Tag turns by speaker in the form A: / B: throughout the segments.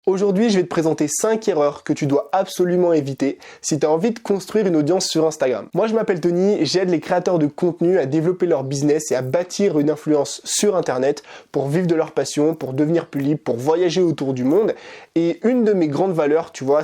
A: Aujourd'hui, je vais te présenter 5 erreurs que tu dois absolument éviter si tu as envie de construire une audience sur Instagram. Moi, je m'appelle Tony, j'aide les créateurs de contenu à développer leur business et à bâtir une influence sur Internet pour vivre de leur passion, pour devenir plus libre, pour voyager autour du monde. Et une de mes grandes valeurs, tu vois,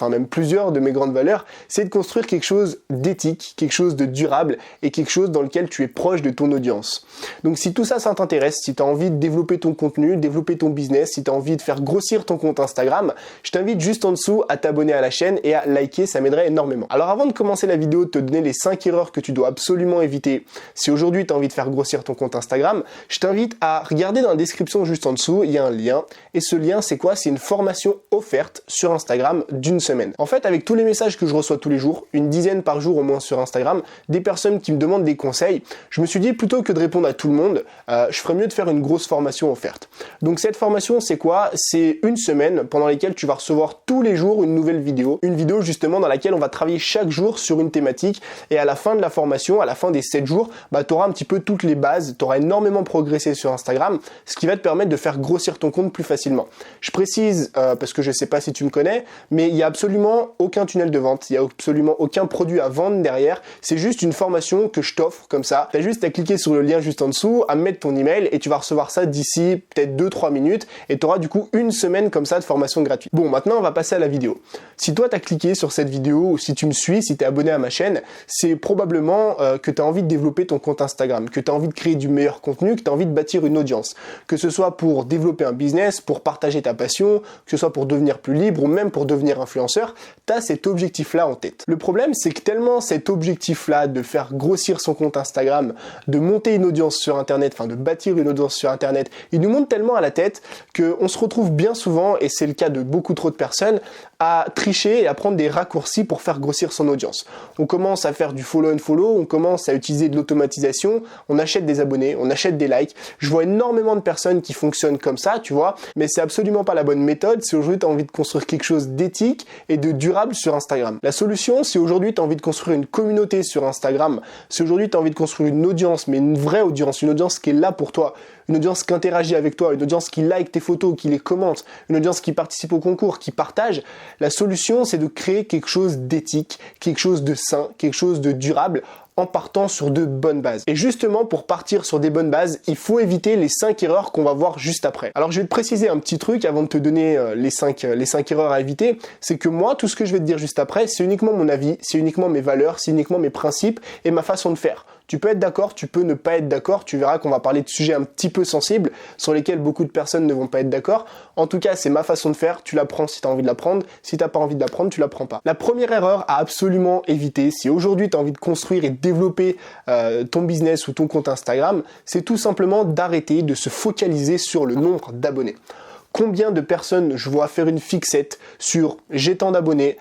A: même plusieurs de mes grandes valeurs, c'est de construire quelque chose d'éthique, quelque chose de durable et quelque chose dans lequel tu es proche de ton audience. Donc si tout ça, ça t'intéresse, si tu as envie de développer ton contenu, développer ton business, si tu as envie de faire grossir ton compte Instagram, je t'invite juste en dessous à t'abonner à la chaîne et à liker, ça m'aiderait énormément. Alors avant de commencer la vidéo, de te donner les 5 erreurs que tu dois absolument éviter si aujourd'hui tu as envie de faire grossir ton compte Instagram, je t'invite à regarder dans la description juste en dessous, il y a un lien. Et ce lien, c'est quoi? C'est une formation offerte sur Instagram d'une semaine. En fait, avec tous les messages que je reçois tous les jours, une dizaine par jour au moins sur Instagram, des personnes qui me demandent des conseils, je me suis dit plutôt que de répondre à tout le monde, je ferais mieux de faire une grosse formation offerte. Donc cette formation, c'est quoi? C'est une semaine pendant laquelle tu vas recevoir tous les jours une nouvelle vidéo. Une vidéo justement dans laquelle on va travailler chaque jour sur une thématique et à la fin de la formation, à la fin des 7 jours, tu auras un petit peu toutes les bases, tu auras énormément progressé sur Instagram, ce qui va te permettre de faire grossir ton compte plus facilement. Je précise, parce que je sais pas si tu me connais, mais il n'y a absolument aucun tunnel de vente, il n'y a absolument aucun produit à vendre derrière, c'est juste une formation que je t'offre comme ça. Tu as juste à cliquer sur le lien juste en dessous, à mettre ton email et tu vas recevoir ça d'ici peut-être 2-3 minutes et tu auras du coup une semaine comme ça de formation gratuite. Bon, maintenant on va passer à la vidéo. Si toi tu as cliqué sur cette vidéo ou si tu me suis, si tu es abonné à ma chaîne, c'est probablement que tu as envie de développer ton compte Instagram, que tu as envie de créer du meilleur contenu, que tu as envie de bâtir une audience. Que ce soit pour développer un business, pour partager ta passion, que ce soit pour devenir plus libre ou même pour devenir influenceur, tu as cet objectif-là en tête. Le problème, c'est que tellement cet objectif-là de faire grossir son compte Instagram, de monter une audience sur Internet, de bâtir une audience sur Internet, il nous monte tellement à la tête qu'on se retrouve bien souvent, et c'est le cas de beaucoup trop de personnes, à tricher et à prendre des raccourcis pour faire grossir son audience. On commence à faire du follow and follow, on commence à utiliser de l'automatisation, on achète des abonnés, on achète des likes. Je vois énormément de personnes qui fonctionnent comme ça, tu vois, mais c'est absolument pas la bonne méthode si aujourd'hui tu as envie de construire quelque chose d'éthique et de durable sur Instagram. La solution, si aujourd'hui tu as envie de construire une communauté sur Instagram, si aujourd'hui tu as envie de construire une audience, mais une vraie audience, une audience qui est là pour toi, une audience qui interagit avec toi, une audience qui like tes photos, qui les commente, une audience qui participe au concours, qui partage, la solution c'est de créer quelque chose d'éthique, quelque chose de sain, quelque chose de durable en partant sur de bonnes bases. Et justement, pour partir sur des bonnes bases, il faut éviter les 5 erreurs qu'on va voir juste après. Alors, je vais te préciser un petit truc avant de te donner les 5 erreurs à éviter. C'est que moi, tout ce que je vais te dire juste après, c'est uniquement mon avis, c'est uniquement mes valeurs, c'est uniquement mes principes et ma façon de faire. Tu peux être d'accord, tu peux ne pas être d'accord, tu verras qu'on va parler de sujets un petit peu sensibles sur lesquels beaucoup de personnes ne vont pas être d'accord. En tout cas, c'est ma façon de faire, tu la prends si tu as envie de la prendre, si tu n'as pas envie de la prendre, tu la prends pas. La première erreur à absolument éviter, si aujourd'hui tu as envie de construire et de développer ton business ou ton compte Instagram, c'est tout simplement d'arrêter de se focaliser sur le nombre d'abonnés. Combien de personnes je vois faire une fixette sur j'ai tant d'abonnés,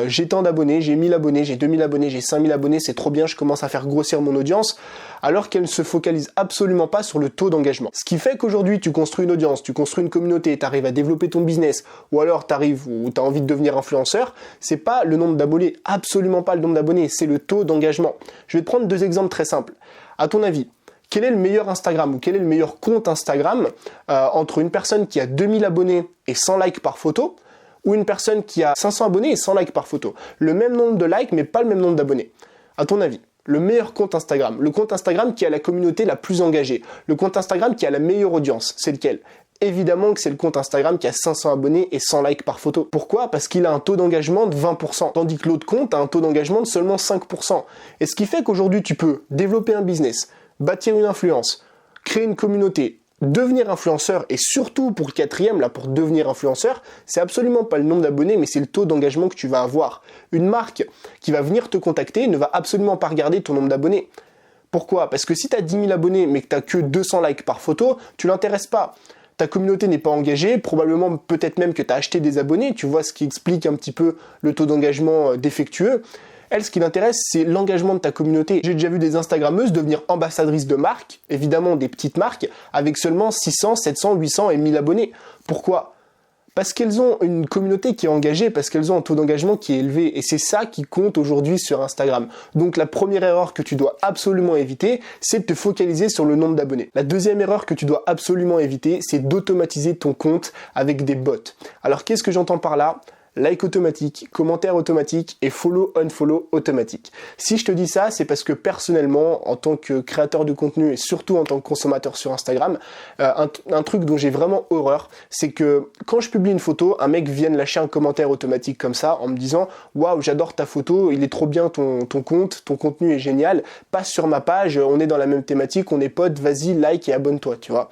A: j'ai 1000 abonnés, j'ai 2000 abonnés, j'ai 5000 abonnés, c'est trop bien, je commence à faire grossir mon audience, alors qu'elle ne se focalise absolument pas sur le taux d'engagement. Ce qui fait qu'aujourd'hui, tu construis une audience, tu construis une communauté, tu arrives à développer ton business, ou alors tu arrives ou tu as envie de devenir influenceur, c'est pas le nombre d'abonnés, absolument pas le nombre d'abonnés, c'est le taux d'engagement. Je vais te prendre 2 exemples très simples. À ton avis, quel est le meilleur Instagram ou quel est le meilleur compte Instagram entre une personne qui a 2000 abonnés et 100 likes par photo ou une personne qui a 500 abonnés et 100 likes par photo? Le même nombre de likes mais pas le même nombre d'abonnés. À ton avis, le meilleur compte Instagram, le compte Instagram qui a la communauté la plus engagée, le compte Instagram qui a la meilleure audience, c'est lequel? Évidemment que c'est le compte Instagram qui a 500 abonnés et 100 likes par photo. Pourquoi? Parce qu'il a un taux d'engagement de 20%, tandis que l'autre compte a un taux d'engagement de seulement 5%. Et ce qui fait qu'aujourd'hui tu peux développer un business, bâtir une influence, créer une communauté, devenir influenceur et surtout pour le 4e, là pour devenir influenceur, c'est absolument pas le nombre d'abonnés mais c'est le taux d'engagement que tu vas avoir. Une marque qui va venir te contacter ne va absolument pas regarder ton nombre d'abonnés. Pourquoi? Parce que si tu as 10 000 abonnés mais que tu n'as que 200 likes par photo, tu l'intéresses pas. Ta communauté n'est pas engagée, probablement peut-être même que tu as acheté des abonnés, tu vois ce qui explique un petit peu le taux d'engagement défectueux. Elle, ce qui l'intéresse, c'est l'engagement de ta communauté. J'ai déjà vu des Instagrammeuses devenir ambassadrices de marques, évidemment des petites marques, avec seulement 600, 700, 800 et 1000 abonnés. Pourquoi? Parce qu'elles ont une communauté qui est engagée, parce qu'elles ont un taux d'engagement qui est élevé, et c'est ça qui compte aujourd'hui sur Instagram. Donc la première erreur que tu dois absolument éviter, c'est de te focaliser sur le nombre d'abonnés. La deuxième erreur que tu dois absolument éviter, c'est d'automatiser ton compte avec des bots. Alors qu'est-ce que j'entends par là ? Like automatique, commentaire automatique et follow, unfollow automatique. Si je te dis ça, c'est parce que personnellement, en tant que créateur de contenu et surtout en tant que consommateur sur Instagram, un truc dont j'ai vraiment horreur, c'est que quand je publie une photo, un mec vienne lâcher un commentaire automatique comme ça en me disant « Waouh, j'adore ta photo, il est trop bien ton compte, ton contenu est génial, passe sur ma page, on est dans la même thématique, on est potes, vas-y, like et abonne-toi, tu vois. »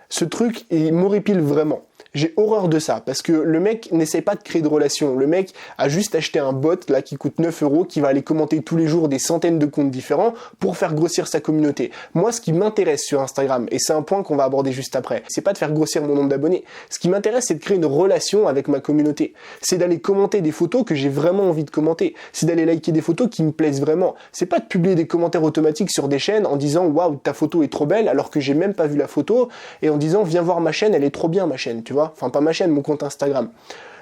A: Ce truc, il m'horripile vraiment. J'ai horreur de ça, parce que le mec n'essaie pas de créer de relation. Le mec a juste acheté un bot là qui coûte 9 €, qui va aller commenter tous les jours des centaines de comptes différents pour faire grossir sa communauté. Moi, ce qui m'intéresse sur Instagram, et c'est un point qu'on va aborder juste après, c'est pas de faire grossir mon nombre d'abonnés. Ce qui m'intéresse, c'est de créer une relation avec ma communauté. C'est d'aller commenter des photos que j'ai vraiment envie de commenter. C'est d'aller liker des photos qui me plaisent vraiment. C'est pas de publier des commentaires automatiques sur des chaînes en disant « Waouh, ta photo est trop belle » alors que j'ai même pas vu la photo, et en disant « Viens voir ma chaîne, elle est trop bien ma chaîne », tu vois. Enfin, pas ma chaîne, mon compte Instagram.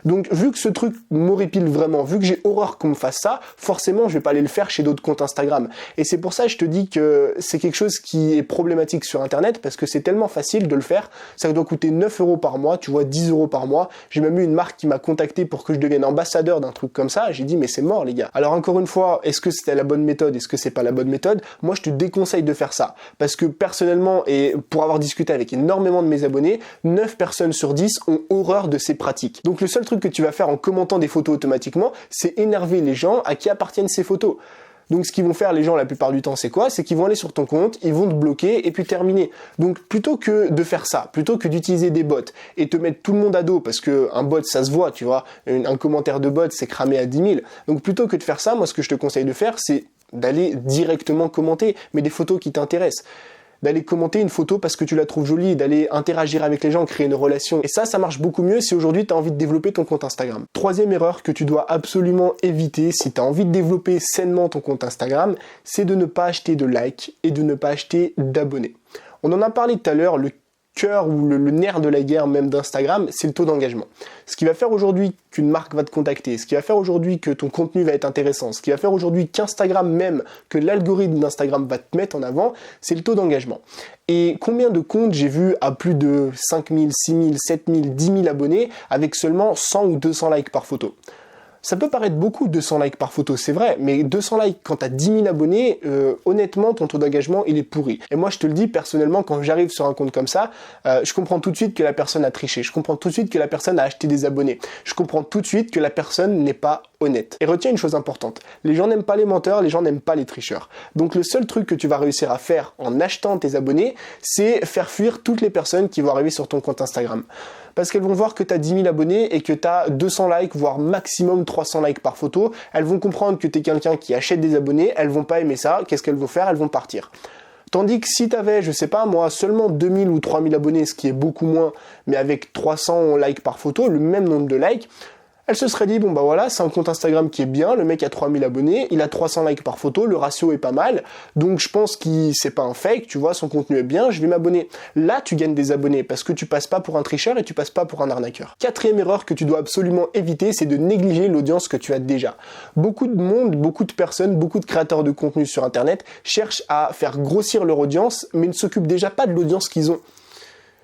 A: Donc, vu que ce truc m'horripile vraiment, vu que j'ai horreur qu'on me fasse ça, forcément, je vais pas aller le faire chez d'autres comptes Instagram. Et c'est pour ça que je te dis que c'est quelque chose qui est problématique sur Internet, parce que c'est tellement facile de le faire. Ça doit coûter 9 € par mois, tu vois, 10 € par mois. J'ai même eu une marque qui m'a contacté pour que je devienne ambassadeur d'un truc comme ça. J'ai dit, mais c'est mort, les gars. Alors, encore une fois, est-ce que c'était la bonne méthode? Est-ce que c'est pas la bonne méthode? Moi, je te déconseille de faire ça. Parce que personnellement, et pour avoir discuté avec énormément de mes abonnés, 9 personnes sur 10 ont horreur de ces pratiques. Donc, le seul truc que tu vas faire en commentant des photos automatiquement, c'est énerver les gens à qui appartiennent ces photos. Donc ce qu'ils vont faire les gens la plupart du temps, c'est quoi? C'est qu'ils vont aller sur ton compte, ils vont te bloquer et puis terminer. Donc plutôt que de faire ça, plutôt que d'utiliser des bots et te mettre tout le monde à dos, parce que un bot ça se voit, tu vois, un commentaire de bot c'est cramé à 10 000. Donc plutôt que de faire ça, moi ce que je te conseille de faire, c'est d'aller directement commenter, mais des photos qui t'intéressent. D'aller commenter une photo parce que tu la trouves jolie, d'aller interagir avec les gens, créer une relation. Et ça marche beaucoup mieux si aujourd'hui tu as envie de développer ton compte Instagram. Troisième erreur que tu dois absolument éviter si tu as envie de développer sainement ton compte Instagram, c'est de ne pas acheter de likes et de ne pas acheter d'abonnés. On en a parlé tout à l'heure, le cœur ou le nerf de la guerre même d'Instagram, c'est le taux d'engagement. Ce qui va faire aujourd'hui qu'une marque va te contacter, ce qui va faire aujourd'hui que ton contenu va être intéressant, ce qui va faire aujourd'hui qu'Instagram même, que l'algorithme d'Instagram va te mettre en avant, c'est le taux d'engagement. Et combien de comptes j'ai vu à plus de 5 000, 6 000, 7 000, 10 000 abonnés avec seulement 100 ou 200 likes par photo? Ça peut paraître beaucoup, 200 likes par photo, c'est vrai, mais 200 likes quand t'as 10 000 abonnés, honnêtement, ton taux d'engagement, il est pourri. Et moi, je te le dis, personnellement, quand j'arrive sur un compte comme ça, je comprends tout de suite que la personne a triché. Je comprends tout de suite que la personne a acheté des abonnés. Je comprends tout de suite que la personne n'est pas honnête. Et retiens une chose importante. Les gens n'aiment pas les menteurs, les gens n'aiment pas les tricheurs. Donc, le seul truc que tu vas réussir à faire en achetant tes abonnés, c'est faire fuir toutes les personnes qui vont arriver sur ton compte Instagram. Parce qu'elles vont voir que tu as 10 000 abonnés et que tu as 200 likes, voire maximum 300 likes par photo. Elles vont comprendre que tu es quelqu'un qui achète des abonnés, elles vont pas aimer ça. Qu'est-ce qu'elles vont faire? Elles vont partir. Tandis que si tu avais, je sais pas moi, seulement 2000 ou 3000 abonnés, ce qui est beaucoup moins, mais avec 300 likes par photo, le même nombre de likes, elle se serait dit, bon bah voilà, c'est un compte Instagram qui est bien, le mec a 3000 abonnés, il a 300 likes par photo, le ratio est pas mal, donc je pense qu'il c'est pas un fake, tu vois, son contenu est bien, je vais m'abonner. Là, tu gagnes des abonnés, parce que tu passes pas pour un tricheur et tu passes pas pour un arnaqueur. Quatrième erreur que tu dois absolument éviter, c'est de négliger l'audience que tu as déjà. Beaucoup de monde, beaucoup de personnes, beaucoup de créateurs de contenu sur Internet cherchent à faire grossir leur audience, mais ne s'occupent déjà pas de l'audience qu'ils ont.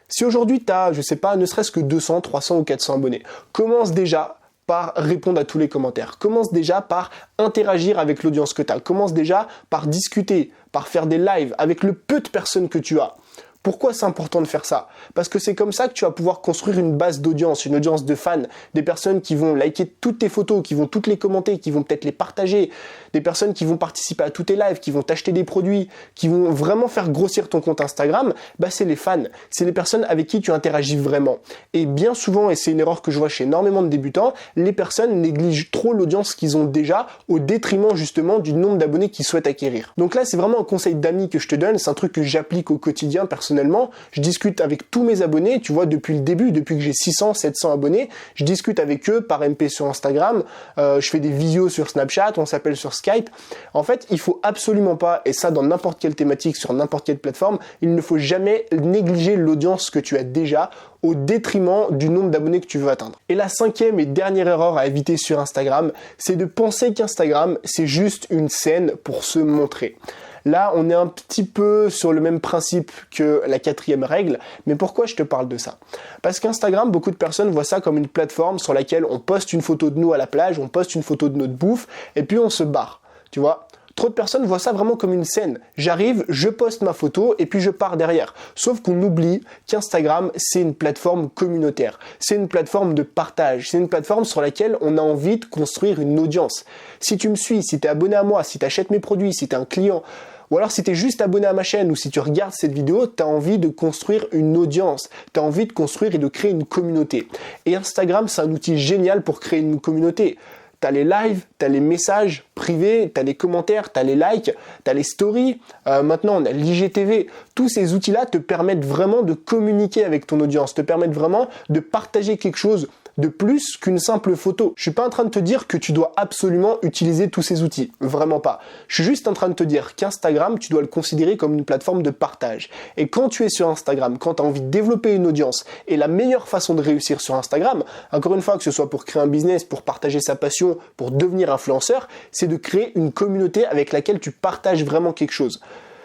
A: Si aujourd'hui tu as, je sais pas, ne serait-ce que 200, 300 ou 400 abonnés, commence déjà par répondre à tous les commentaires. Commence déjà par interagir avec l'audience que tu as. Commence déjà par discuter, par faire des lives avec le peu de personnes que tu as. Pourquoi c'est important de faire ça? Parce que c'est comme ça que tu vas pouvoir construire une base d'audience, une audience de fans, des personnes qui vont liker toutes tes photos, qui vont toutes les commenter, qui vont peut-être les partager, des personnes qui vont participer à tous tes lives, qui vont t'acheter des produits, qui vont vraiment faire grossir ton compte Instagram, bah c'est les fans, c'est les personnes avec qui tu interagis vraiment. Et bien souvent, et c'est une erreur que je vois chez énormément de débutants, les personnes négligent trop l'audience qu'ils ont déjà au détriment justement du nombre d'abonnés qu'ils souhaitent acquérir. Donc là, c'est vraiment un conseil d'amis que je te donne, c'est un truc que j'applique au quotidien personnellement. personnellement, je discute avec tous mes abonnés, tu vois, depuis le début, depuis que j'ai 600, 700 abonnés, je discute avec eux par MP sur Instagram, je fais des visios sur Snapchat, on s'appelle sur Skype. En fait, il faut absolument pas, et ça dans n'importe quelle thématique, sur n'importe quelle plateforme, il ne faut jamais négliger l'audience que tu as déjà au détriment du nombre d'abonnés que tu veux atteindre. Et la cinquième et dernière erreur à éviter sur Instagram, c'est de penser qu'Instagram, c'est juste une scène pour se montrer. Là, on est un petit peu sur le même principe que la quatrième règle, mais pourquoi je te parle de ça? Parce qu'Instagram, beaucoup de personnes voient ça comme une plateforme sur laquelle on poste une photo de nous à la plage, on poste une photo de notre bouffe, et puis on se barre, tu vois? Trop de personnes voient ça vraiment comme une scène. J'arrive, je poste ma photo et puis je pars derrière. Sauf qu'on oublie qu'Instagram, c'est une plateforme communautaire. C'est une plateforme de partage. C'est une plateforme sur laquelle on a envie de construire une audience. Si tu me suis, si tu es abonné à moi, si tu achètes mes produits, si tu es un client, ou alors si tu es juste abonné à ma chaîne ou si tu regardes cette vidéo, tu as envie de construire une audience, tu as envie de construire et de créer une communauté. Et Instagram, c'est un outil génial pour créer une communauté. T'as les lives, t'as les messages privés, t'as les commentaires, t'as les likes, t'as les stories. Maintenant, on a l'IGTV. Tous ces outils-là te permettent vraiment de communiquer avec ton audience, te permettent vraiment de partager quelque chose de plus qu'une simple photo. Je suis pas en train de te dire que tu dois absolument utiliser tous ces outils. Vraiment pas. Je suis juste en train de te dire qu'Instagram, tu dois le considérer comme une plateforme de partage. Et quand tu es sur Instagram, quand tu as envie de développer une audience, et la meilleure façon de réussir sur Instagram, encore une fois, que ce soit pour créer un business, pour partager sa passion, pour devenir influenceur, c'est de créer une communauté avec laquelle tu partages vraiment quelque chose.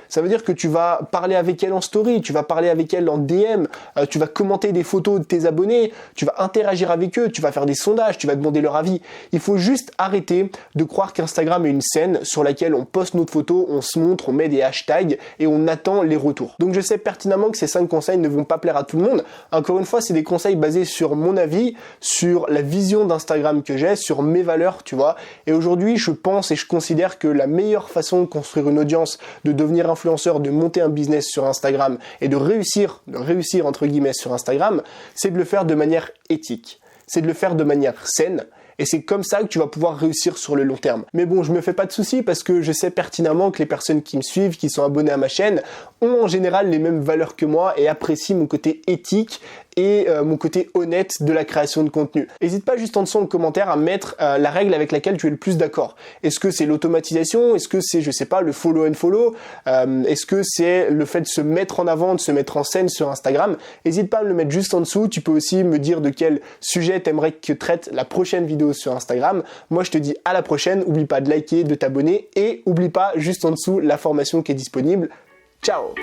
A: Ça veut dire que tu vas parler avec elle en story, tu vas parler avec elle en DM, tu vas commenter des photos de tes abonnés, tu vas interagir avec eux, tu vas faire des sondages, tu vas demander leur avis. Il faut juste arrêter de croire qu'Instagram est une scène sur laquelle on poste notre photo, on se montre, on met des hashtags et on attend les retours. Donc je sais pertinemment que ces 5 conseils ne vont pas plaire à tout le monde. Encore une fois, c'est des conseils basés sur mon avis, sur la vision d'Instagram que j'ai, sur mes valeurs, tu vois. Et aujourd'hui, je pense et je considère que la meilleure façon de construire une audience, de devenir influenceur, de monter un business sur Instagram et de réussir entre guillemets sur Instagram, c'est de le faire de manière éthique. C'est de le faire de manière saine. Et c'est comme ça que tu vas pouvoir réussir sur le long terme. Mais bon, je me fais pas de soucis parce que je sais pertinemment que les personnes qui me suivent, qui sont abonnées à ma chaîne, ont en général les mêmes valeurs que moi et apprécient mon côté éthique et mon côté honnête de la création de contenu. N'hésite pas juste en dessous en commentaire à mettre la règle avec laquelle tu es le plus d'accord. Est-ce que c'est l'automatisation? Est-ce que c'est, je sais pas, le follow and follow? Est-ce que c'est le fait de se mettre en avant, de se mettre en scène sur Instagram? N'hésite pas à me le mettre juste en dessous. Tu peux aussi me dire de quel sujet t'aimerais que traite la prochaine vidéo sur Instagram. Moi, je te dis à la prochaine. Oublie pas de liker, de t'abonner et oublie pas juste en dessous la formation qui est disponible. Ciao!